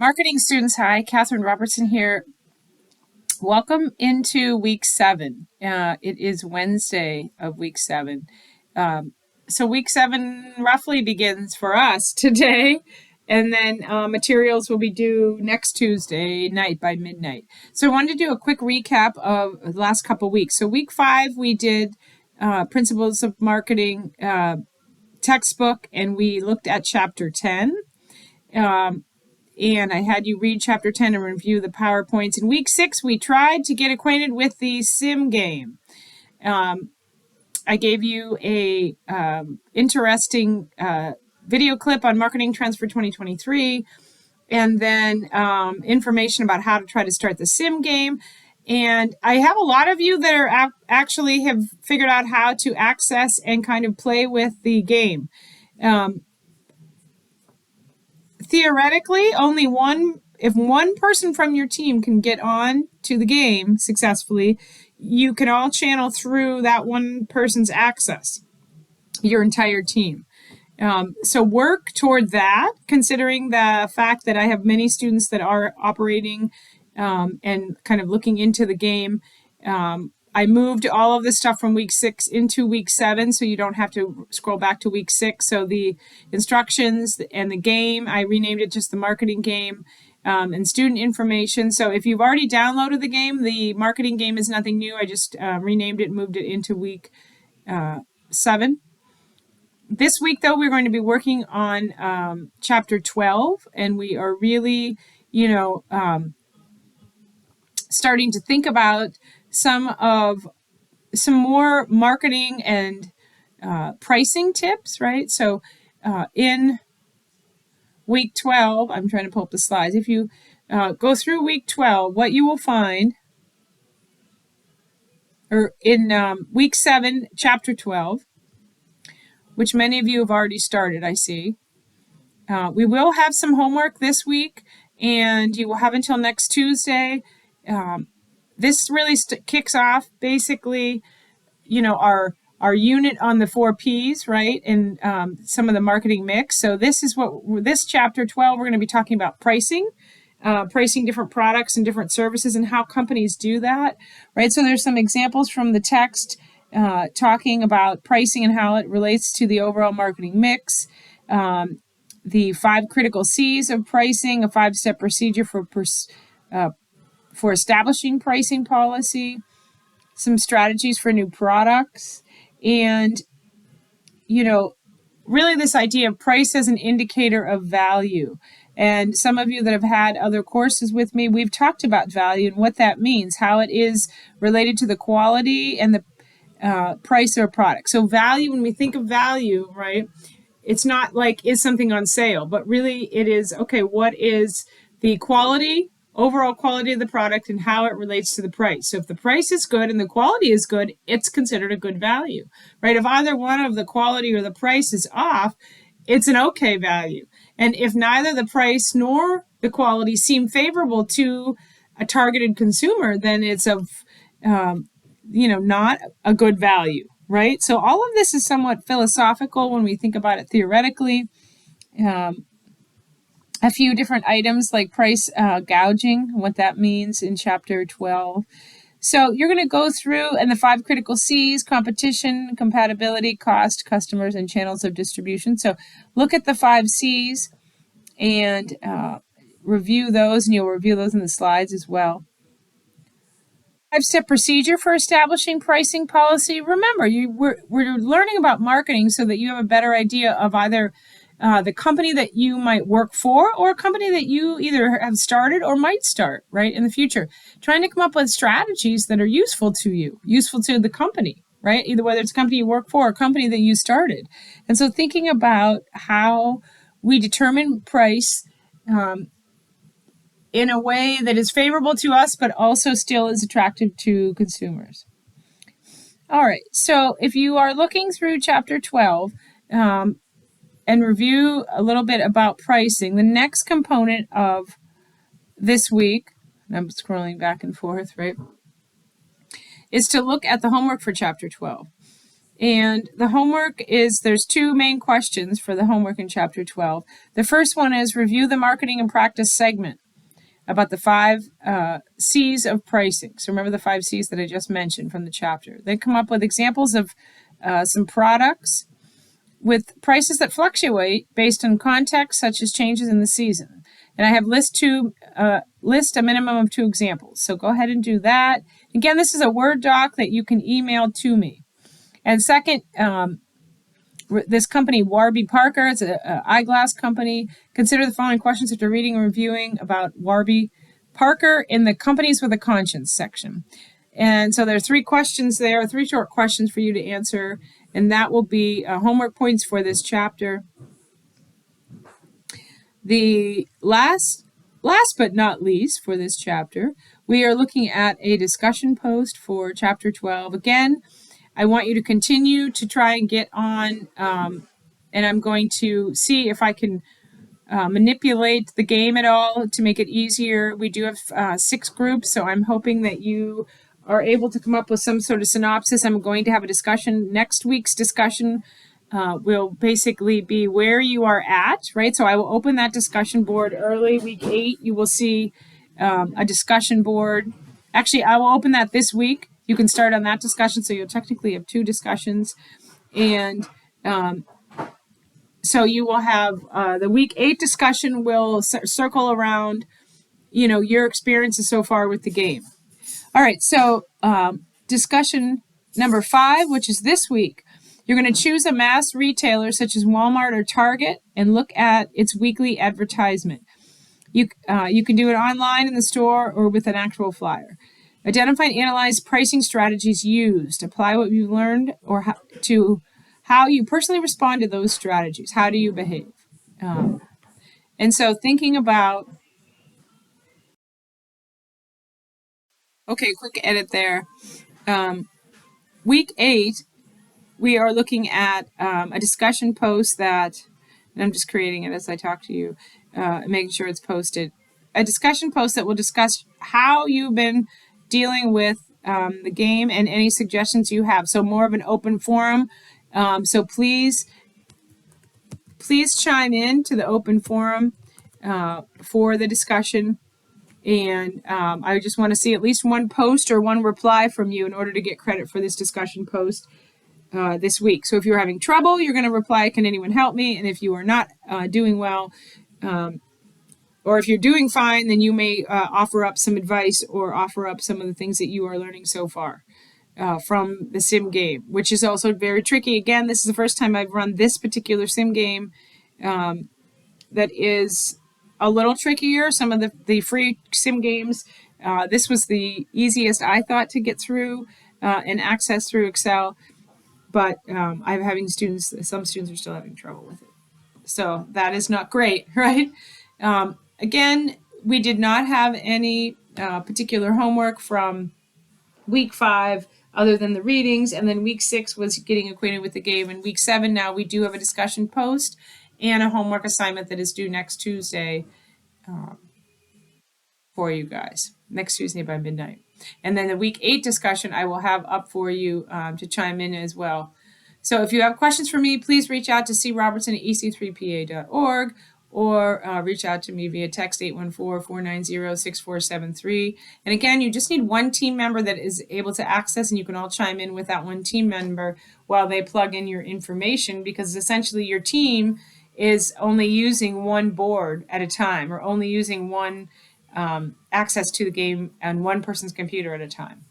Marketing students, hi, Catherine Robertson here. Welcome into week 7. It is Wednesday of week 7. So week 7 roughly begins for us today, and then materials will be due next Tuesday night by midnight. So I wanted to do a quick recap of the last couple weeks. So week 5, we did Principles of Marketing textbook, and we looked at chapter 10. And I had you read chapter 10 and review the PowerPoints. In week 6, we tried to get acquainted with the sim game. I gave you a interesting video clip on marketing trends for 2023, and then information about how to try to start the sim game. And I have a lot of you that are actually have figured out how to access and kind of play with the game. Theoretically, if one person from your team can get on to the game successfully, you can all channel through that one person's access, your entire team. So work toward that, considering the fact that I have many students that are operating and kind of looking into the game. I moved all of the stuff from week 6 into week 7, so you don't have to scroll back to week 6. So the instructions and the game, I renamed it just the marketing game, and student information. So if you've already downloaded the game, the marketing game is nothing new. I just renamed it and moved it into week 7. This week, though, we're going to be working on chapter 12, and we are really, starting to think about some more marketing and pricing tips, right? So in week 12, I'm trying to pull up the slides. If you go through week 12, what you will find, or in week 7, chapter 12, which many of you have already started, I see. We will have some homework this week, and you will have until next Tuesday. This really kicks off basically, our unit on the 4 Ps, right? And some of the marketing mix. So this chapter 12, we're going to be talking about pricing different products and different services and how companies do that, right? So there's some examples from the text talking about pricing and how it relates to the overall marketing mix. The 5 critical C's of pricing, a 5-step procedure for establishing pricing policy, some strategies for new products, and, really this idea of price as an indicator of value. And some of you that have had other courses with me, we've talked about value and what that means, how it is related to the quality and the price of a product. So value, when we think of value, right, it's not like, is something on sale, but really it is, okay, what is the quality, overall quality of the product and how it relates to the price. So if the price is good and the quality is good, it's considered a good value, right? If either one of the quality or the price is off, it's an okay value. And if neither the price nor the quality seem favorable to a targeted consumer, then it's not a good value, right? So all of this is somewhat philosophical when we think about it theoretically. A few different items like price gouging, what that means in chapter 12. So you're going to go through, and the 5 critical C's: competition, compatibility, cost, customers, and channels of distribution. So look at the 5 C's and review those, and you'll review those in the slides as well. 5-step procedure for establishing pricing policy. Remember, we're learning about marketing so that you have a better idea of either the company that you might work for or a company that you either have started or might start, right, in the future. Trying to come up with strategies that are useful to you, useful to the company, right? Either whether it's a company you work for or a company that you started. And so thinking about how we determine price in a way that is favorable to us, but also still is attractive to consumers. All right, so if you are looking through chapter 12, and review a little bit about pricing, the next component of this week, I'm scrolling back and forth, right, is to look at the homework for chapter 12. And the homework is, there's two main questions for the homework in Chapter 12. The first one is review the marketing and practice segment about the 5 C's of pricing. So remember the 5 C's that I just mentioned from the chapter. Then come up with examples of some products with prices that fluctuate based on context, such as changes in the season. And I have list a minimum of 2 examples. So go ahead and do that. Again, this is a Word doc that you can email to me. And second, this company, Warby Parker, it's an eyeglass company. Consider the following questions after reading and reviewing about Warby Parker in the Companies with a Conscience section. And so there are 3 questions there, 3 short questions for you to answer, and that will be homework points for this chapter. The last but not least for this chapter, we are looking at a discussion post for Chapter 12. Again, I want you to continue to try and get on, and I'm going to see if I can manipulate the game at all to make it easier. We do have 6 groups, so I'm hoping that you are able to come up with some sort of synopsis. I'm going to have a discussion. Next week's discussion will basically be where you are at, right? So I will open that discussion board early. Week 8, you will see a discussion board. Actually, I will open that this week. You can start on that discussion, so you'll technically have 2 discussions. And so you will have the week 8 discussion will circle around, your experiences so far with the game. All right, so discussion number 5, which is this week. You're going to choose a mass retailer such as Walmart or Target and look at its weekly advertisement. You can do it online in the store or with an actual flyer. Identify and analyze pricing strategies used. Apply what you've learned or how you personally respond to those strategies. How do you behave? And so thinking about, okay, quick edit there. Week 8, we are looking at a discussion post that, and I'm just creating it as I talk to you, making sure it's posted. A discussion post that will discuss how you've been dealing with the game and any suggestions you have. So more of an open forum. So please chime in to the open forum for the discussion. And I just want to see at least one post or one reply from you in order to get credit for this discussion post this week. So if you're having trouble, you're going to reply, can anyone help me? And if you are not doing well, or if you're doing fine, then you may offer up some advice or offer up some of the things that you are learning so far from the sim game, which is also very tricky. Again, this is the first time I've run this particular sim game that is a little trickier. Some of the free sim games, this was the easiest I thought to get through and access through Excel. But I'm having some students are still having trouble with it. So that is not great, right? Again, we did not have any particular homework from week 5 other than the readings. And then week 6 was getting acquainted with the game. And week 7, now we do have a discussion post and a homework assignment that is due next Tuesday for you guys. Next Tuesday by midnight. And then the week 8 discussion I will have up for you to chime in as well. So if you have questions for me, please reach out to crobertson@ec3pa.org or reach out to me via text 814-490-6473. And again, you just need one team member that is able to access, and you can all chime in with that one team member while they plug in your information, because essentially your team is only using one board at a time, or only using one access to the game on one person's computer at a time.